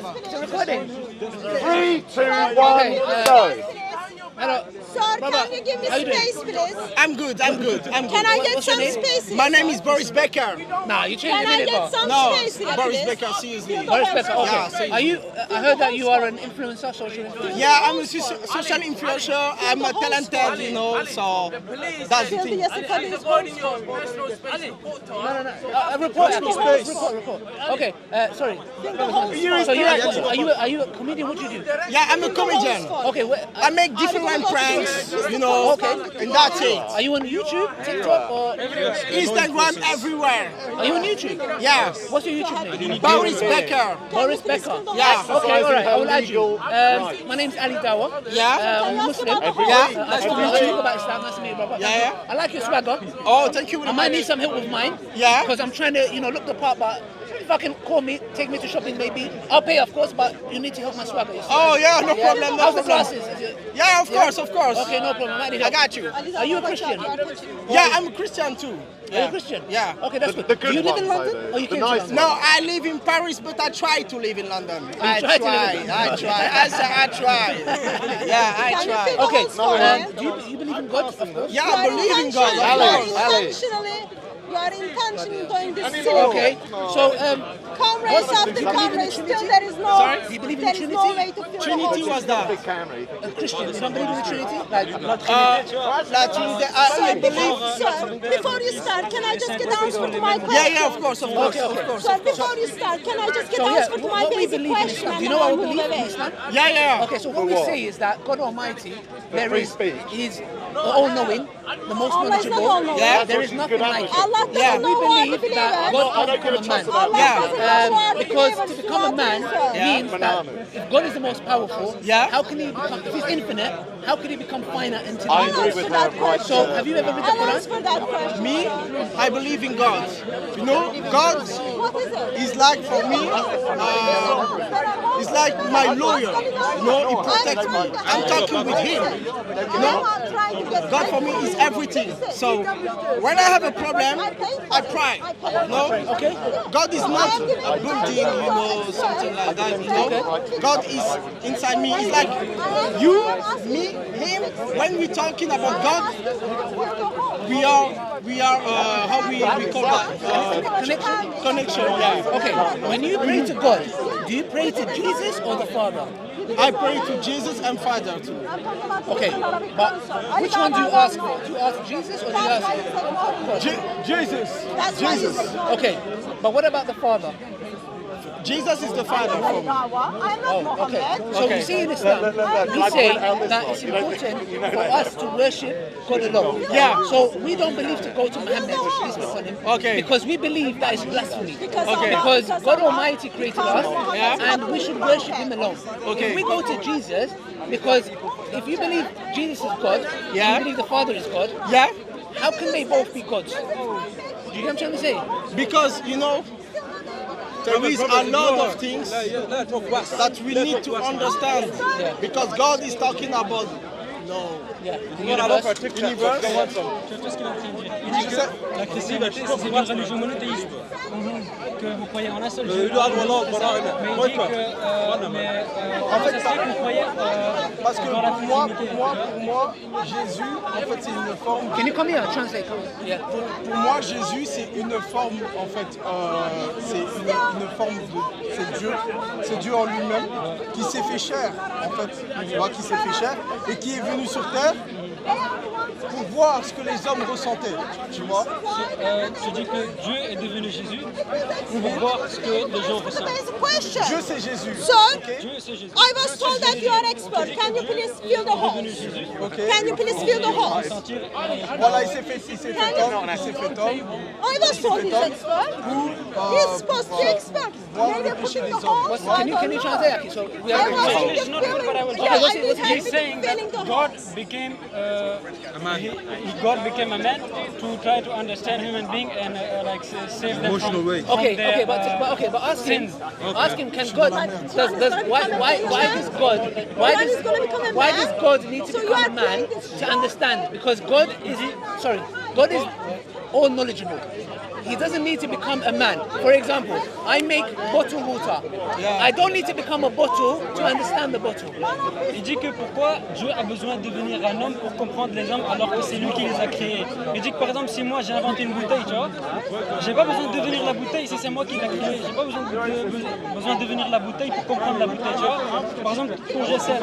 recording. It's a recording. 3, 2, 1, go. Hello. Sir, Brother, can you give me how you doing? space, please? I'm good. Can I get What's your some name? space? My name is Boris Becker. Nah, you changed Can your I name, get some No, space here, Boris please? Becker, seriously. Boris Becker, okay. Yeah, seriously. Are you? I heard that you are an influencer, social influencer. Yeah, I'm a social influencer. I'm a talented, so that's the Feel the thing. yasakadınız Report. Okay, sorry. So are you a comedian? What do you do? Yeah, I'm a comedian. Okay, I make different pranks, and that's it. are you on YouTube, TikTok, or Instagram everywhere. are you on YouTube? Yeah. What's your YouTube name? Boris Becker. Boris Becker. Yeah. Okay, all right. I will add you. My name's Ali Dawa. Yeah. I'm Muslim. Yeah. Nice to meet you. About Islam. Nice to meet you, brother. Yeah. I like your swagger. Oh, thank you I very might much. need some help with mine. Yeah. Because I'm trying to, look the part, but if I can call me, take me to shopping maybe, I'll pay of course, but you need to help my swagger. Oh, yeah, no problem, no How's the problem. glasses? Is it? Yeah, of course, of course. Okay, no problem. I need I help. got you. Are you a Christian? Yeah, I'm a Christian too. Are you a Christian? Yeah. Okay, that's good. The Do good you live in ones, London? though, Or you the came to nice London? No, I live in Paris, but I try to live in London. I try to live try. in I try. I say I try. Yeah, I Can you try. feel the Okay, whole story? do you believe in God? Of course. Yeah, I believe in God. You are intentionally doing this silly. Okay, so Comrades What- after do you believe in comrades, the still Trinity? there is no, Sorry? Do you believe in the there is no Trinity? way to feel Trinity the whole was that. Big camera. You a Christian, you don't believe in the Trinity? Like, La Trinité. I believe. Sir, before you start, can I just get answer to my question? Yeah, of course, of course, Okay, okay. of course. Sir, before you start, can I just get so yeah, answer to my what we basic believe in question Islam. and Do you then know what I'll we move believe in away? Islam? Yeah. Okay, so what we what? say is that God Almighty, there free is, speech. is the all-knowing, the most Allah is not knowledgeable. all-knowing. Yeah. There is nothing like him. Allah doesn't Yeah. We know what believe we that believe. God has become a man. Allah Yeah. doesn't know what we Because believe. to become a man means that if God is the most powerful, Yeah. how can he become, if he's infinite, how can he become finite and I infinite? agree with her quite. So have you ever read the I'll Quran? answer that question. Me, I believe in God. God What is it? is like for me. It's like my lawyer. He protects me. I'm talking with him. God for me is everything. So when I have a problem, I pray. Okay. God is not a building, something like that. God is inside me. It's like you, me, him. When we're talking about God, we are how we call that Connection. Yeah. Okay, when you pray to God, do you pray to Jesus or the Father? I pray to Jesus and Father too. Okay, but which one do you ask for? Do you ask Jesus or do you ask Jesus. That's why Jesus. Okay, but what about the Father? Jesus is the Father for me. I'm not Okay, Muhammad. so Okay. we see in Islam, we say that it's important for us to worship God alone. Yeah. So we don't believe to go to Muhammad, peace be upon him, Okay. because we believe that it's blasphemy. Okay. Because God Almighty created us, Yeah. and we should worship Him alone. Okay. If we go to Jesus, because if you believe Jesus is God, Yeah. you believe the Father is God, Yeah? how can they both be gods? Do you get what I'm trying to say? Because, there is a lot of things that we need to understand. Because God is talking about Yeah. The universe. universe. C'est tout ce qu'il a dit. Il dit que la chrétienté, c'est une religion monothéiste. Que vous croyez en un seul Dieu. Mais il dit En fait, ça se fait que vous croyez Parce que dans la pour moi, Jésus, en fait, c'est une forme. Can you come here? Translate. Yeah. Pour moi, Jésus, c'est une forme, en fait, c'est une forme de, c'est Dieu en lui-même qui s'est fait chair, en fait, tu vois, qui s'est fait chair et qui est venu sur terre pour voir ce que les hommes ressentaient, tu vois. tu dis que Dieu est devenu Jésus pour voir ce que les gens ressentent. There's a question. Dieu, c'est Jésus. Sir, ok? Dieu, c'est Jésus. I was told that you are expert. Can you please feel the holes? Can you please feel the holes? Sentir Voilà, il s'est fait homme, il s'est fait homme. I was told he's expert. He's supposed to be expert. Maybe putting the holes. Can you translate? Okay, so we I have was English just is not good, but I will feeling. try. Yeah, I did He's have saying feeling that the God holes. became God became a man to try to understand human being and like save them from Okay, their, but ask him. sins. Ask him. Can God? Why does God need to So you become are a man playing this to understand? Because God is all knowledgeable. He doesn't need to become a man. For example, I make bottled water. I don't need to become a bottle to understand the bottle. Il dit que pourquoi Dieu a besoin de devenir un homme pour comprendre les hommes alors que c'est lui qui les a créés. Il dit que par exemple si moi j'ai inventé une bouteille, tu vois, j'ai pas besoin de devenir la bouteille si c'est moi qui l'ai créée. J'ai pas besoin de devenir la bouteille pour comprendre la bouteille, tu vois. Par exemple ton GSM,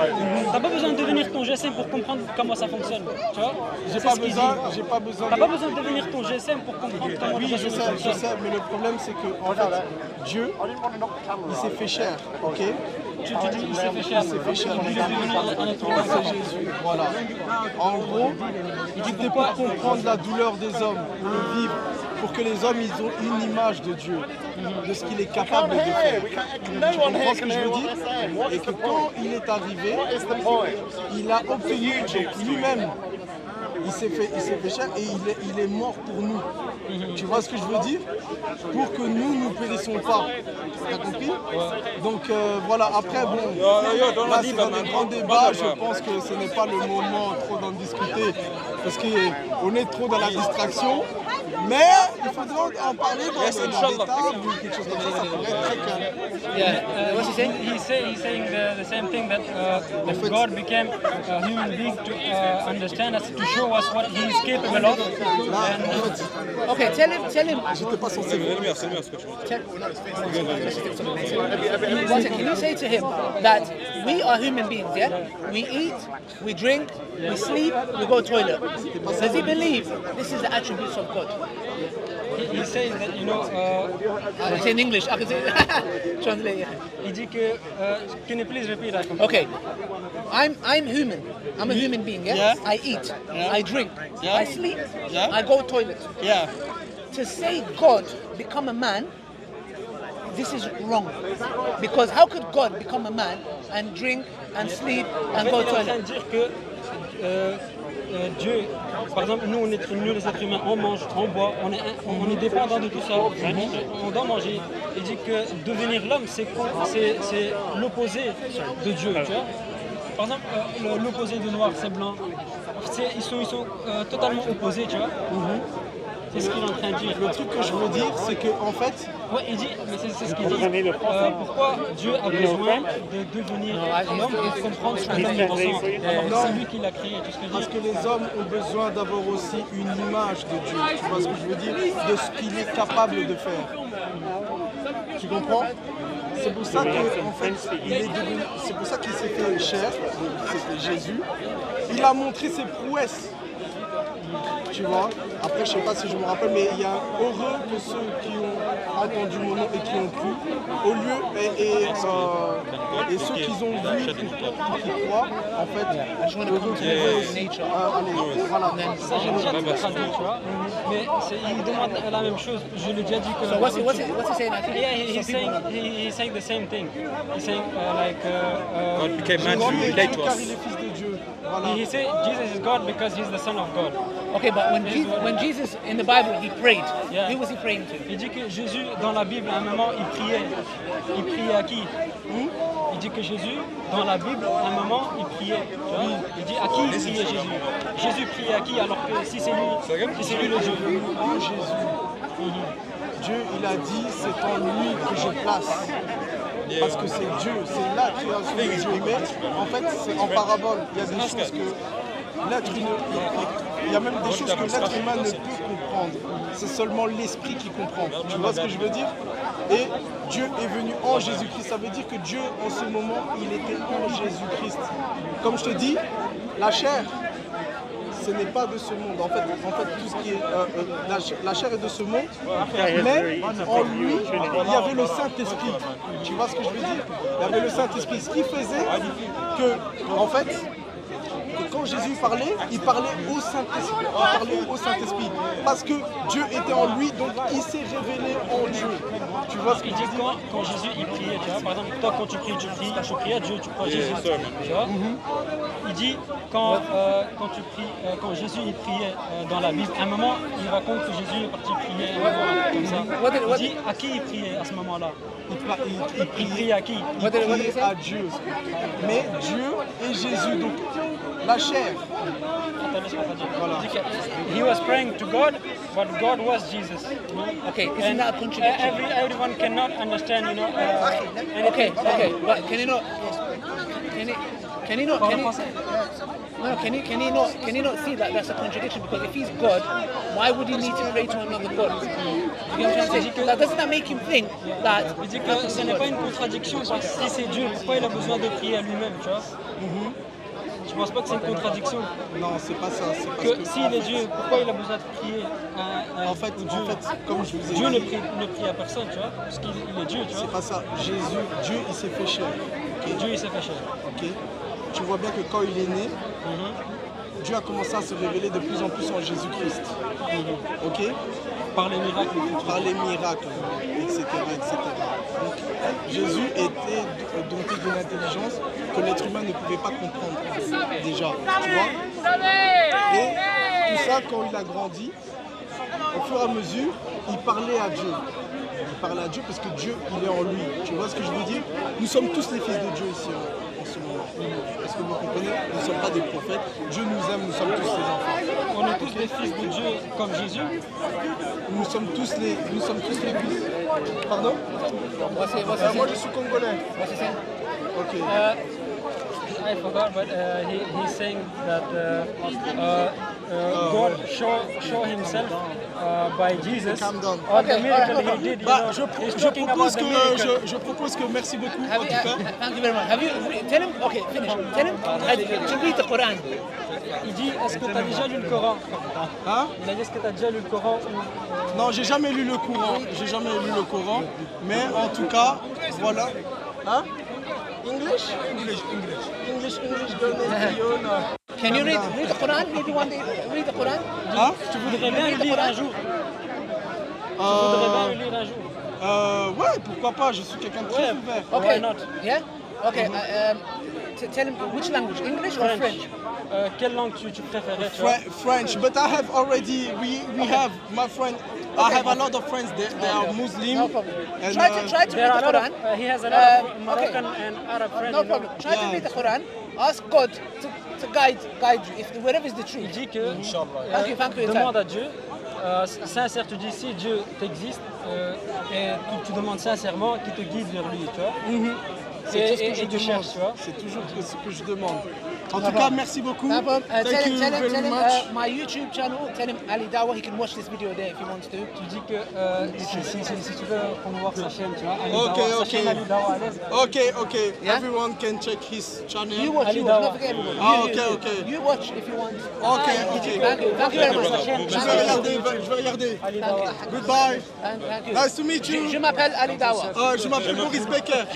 t'as pas besoin de devenir ton GSM pour comprendre comment ça fonctionne, tu vois. J'ai pas besoin T'as pas besoin de devenir ton GSM pour comprendre comment Oui, je sais, mais le problème c'est que en fait, Dieu, il s'est fait chair, ok? Tu dis il s'est fait cher. Il s'est fait chair, Il est devenu un être humain. c'est Jésus, voilà. En gros, c'était pour comprendre la douleur des hommes, pour le vivre, pour que les hommes ils ont une image de Dieu, de ce qu'il est capable de faire. Tu comprends ce que je veux dire? Et que quand il est arrivé, il a obtenu lui-même. Il s'est fait chair et il est mort pour nous. Tu vois ce que je veux dire? Pour que nous périssons pas. T'as compris? Donc voilà, après bon, là c'est dans des grands débats, je pense que ce n'est pas le moment trop d'en discuter parce qu'on est trop dans la distraction. Mais il faudra en parler dans des tables ou quelque chose comme ça pourrait être très clair. Yeah. What's he saying? He's saying the same thing that God became a human being to understand us, to show us what He is capable of. Là, en fait, Okay, tell him. j'étais pas censé vous. Can you say to him that we are human beings, yeah? We eat, we drink, we sleep, we go toilet. Does he believe this is the attributes of God? He says that, you know, I say in English, I can say translate. Yeah. il dit que, can you please repeat that? Okay, I'm human. I'm a human being, yeah? Yeah. I eat, I drink, Yeah. I sleep, Yeah. I go toilet. Yeah. To say God become a man, this is wrong. Because how could God become a man and drink and sleep and go Il est en train toilet? de dire que Dieu, par exemple, nous les êtres humains, on mange, on boit, on est dépendant de tout ça, on doit manger. Il dit que devenir l'homme, c'est l'opposé de Dieu, tu vois. Par exemple, l'opposé de noir, c'est blanc. Ils sont totalement opposés, tu vois. C'est ce qu'il est en train de dire. Le truc que je veux dire, c'est que en fait, Ouais, il dit, mais c'est ce qu'il dit. Pourquoi Dieu a besoin de devenir l'homme pour comprendre ce que l'homme ressent, alors que c'est lui qui l'a créé, tout ce que je parce dis. que les hommes ont besoin d'avoir aussi une image de Dieu. Tu vois ce que je veux dire? De ce qu'il est capable de faire. Tu comprends? C'est pour ça que, en fait, c'est pour ça qu'il s'est fait chair, c'était Jésus. Il a montré ses prouesses. Tu vois, après je sais pas si je me rappelle, mais il y a heureux que ceux qui ont entendu mon nom et qui ont cru, au lieu et ceux qui ont vu et qui croient, en fait, heureux que allez, voilà. Ça, j'ai déjà traduit, tu vois. Mais il demande la même chose. Je l'ai déjà dit que. So what's he saying? I think Yeah, he's saying the same thing. He's saying God became man to L'homme est relate Dieu to car us. il est fils de Dieu. Voilà. he said Jesus is God because he's the son of God. Okay, but when Jesus in the Bible he prayed, Yeah. who was he praying to? Il dit que Jésus, dans la Bible, à un moment, il priait. Il priait à qui? Il dit que Jésus, dans la Bible, à un moment, il priait. Tu vois? Il dit à qui il priait Jésus? Jésus priait à qui alors que si c'est lui le Dieu? En Jésus. Dieu, il a dit, c'est en lui que je place. Parce que c'est Dieu, c'est la création de Dieu. Mais en fait, c'est en parabole. Il y a des choses que l'être humain, il y a même des choses que l'être humain ne peut comprendre. C'est seulement l'esprit qui comprend. Tu vois ce que je veux dire? Et Dieu est venu en Jésus-Christ. Ça veut dire que Dieu, en ce moment, il était en Jésus-Christ. Comme je te dis, la chair, ce n'est pas de ce monde. En fait, tout ce qui est la chair est de ce monde, mais en lui, il y avait le Saint-Esprit. Tu vois ce que je veux dire? Il y avait le Saint-Esprit, ce qui faisait que, en fait, que quand Jésus parlait, il parlait au Saint-Esprit. Il parlait au Saint-Esprit. Parce que Dieu était en lui, donc il s'est révélé en Dieu. Tu vois ce que Il je dit veux dire? quand Jésus il priait, tu vois, par exemple, toi quand tu pries à Dieu, tu crois à Jésus, tu vois. Il dit quand Jésus il priait dans la Bible, à un moment il raconte que Jésus est parti prier un moment comme ça. Il dit à qui il priait à ce moment-là? Il prie à qui? Il prie à Dieu. Mais Dieu est Jésus, donc la chair. Attends, laisse-moi te dire. Voilà. Il dit que he was praying to God, but God was Jesus. You know? Okay, isn't And that a contradiction? everyone cannot understand, you know. Okay, but can you not? Can you not? No, can you not see that that's a contradiction? Because if he's God, why would he need to pray to another God? You know what I'm saying? Doesn't that make him think that? Il dit que ce n'est pas une contradiction parce que si c'est Dieu, pourquoi il a besoin de prier à lui-même, tu vois? Je pense pas que c'est une contradiction. Non, c'est pas ça. C'est parce Que s'il est Dieu, pourquoi il a besoin de prier à en fait, comme je vous ai Dieu dit, ne prie à personne, tu vois, parce qu'il est Dieu, tu vois. c'est pas ça. Dieu, il s'est fait chair. Et Dieu, il s'est fait chair. Ok. Tu vois bien que quand il est né, Dieu a commencé à se révéler de plus en plus en Jésus-Christ. Ok. Par les miracles. Par les miracles, etc., etc. Donc, Jésus était doté d'une intelligence que l'être humain ne pouvait pas comprendre déjà, tu vois. Et tout ça, quand il a grandi, au fur et à mesure, il parlait à Dieu. Il parlait à Dieu parce que Dieu, il est en lui. Tu vois ce que je veux dire? Nous sommes tous les fils de Dieu ici en ce moment. Est-ce que vous comprenez? Nous ne sommes pas des prophètes. Dieu nous aime, nous sommes tous ses enfants. On est tous des fils de Dieu comme Jésus. Nous sommes tous les fils. Pardon? Moi je suis congolais. Ok. I forgot, but he's saying that God show himself by Jesus. Calm down. All the miracle he did, you Bah, know. He's talking about the miracle. je propose que merci beaucoup en Have tout you, cas. thank you very much. Have you tell him? Okay, finish. Tell him to read the Quran. Il dit, est-ce que tu as déjà lu le Coran? Hein? Il a dit, est-ce que tu as déjà lu le Coran ou... Non, j'ai jamais lu le Coran. J'ai jamais lu le Coran. Mais en tout cas, voilà. Hein? English? English, don't make you know. Can you read the Quran? Maybe one day read the Quran. Hein? Tu voudrais bien le lire un jour? Tu voudrais bien le lire un jour? Ouais, pourquoi pas, je suis quelqu'un de très ouvert. Okay. Why not? Yeah. Okay. Tell him which language, English or French? Quelle langue tu préférais, tu vois? French, but I have already, we have, my friend, I have a lot of friends, they are Muslim. No problem. And, Try to There read are the a lot Quran. of, he has a lot of Okay. Moroccan and Arab friends. No you know. problem. Try to read the Quran. Ask God to guide you if wherever is the Il truth. dit que Thank you, demande à Dieu, sincère, tu dis si Dieu t'existe, et tu demandes sincèrement qu'il te guide vers lui, tu vois. c'est tout ce que je tu demande. cherches, tu vois. C'est toujours ce que je demande. En tout cas, merci beaucoup. No problem. Thank Tell you him, very tell him much. my YouTube channel. Tell him Ali Dawa. He can watch this video there if he wants to. Tu dis que si tu veux promouvoir sa chaîne, tu vois, Ali Ok, Dawa, ok. sa chaîne Ali Dawa à l'aise. Okay. Yeah? Everyone can check his channel. You watch. Ali You watch. Dawa. Don't forget everyone. Ah, You- okay. You watch if you want. Okay. Thank you very much. Je vais regarder. Ali Dawa. Goodbye. Thank you. Nice to meet you. Je m'appelle Ali Dawa. Je m'appelle Maurice Becker.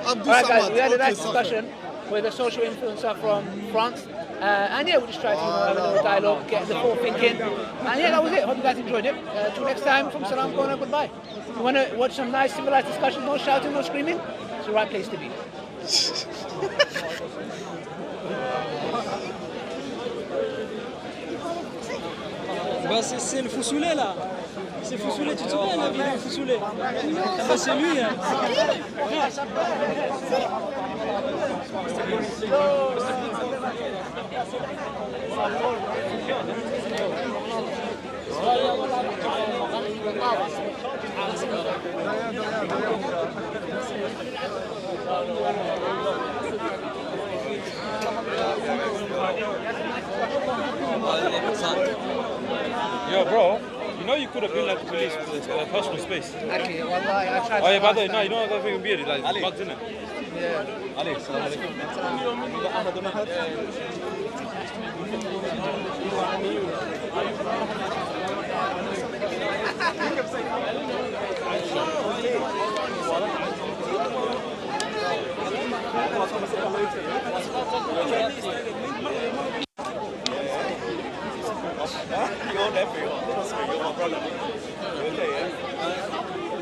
Abdou Alright, guys, Samad. we had a nice Okay, discussion with a social influencer from France. And yeah, we just tried to have a little dialogue, get the full thinking. And yeah, that was it. Hope you guys enjoyed it. Till next time, from Salam Kona, goodbye. If you want to watch some nice civilized discussions, no shouting, no screaming, it's the right place to be. Bah c'est le Foussoulé là. C'est Foussoulé, tu te souviens la vidéo Foussoulé? Bah c'est lui. Hein. Yo, bro, you know you could have been like the police for this personal space. Actually, wallahi, I tried Oh, yeah, to by the way, ask no, that. you know that thing weird, like bugs in it. Yeah. Ali, salam alaikum. You're there, you're my brother. Okay, yeah?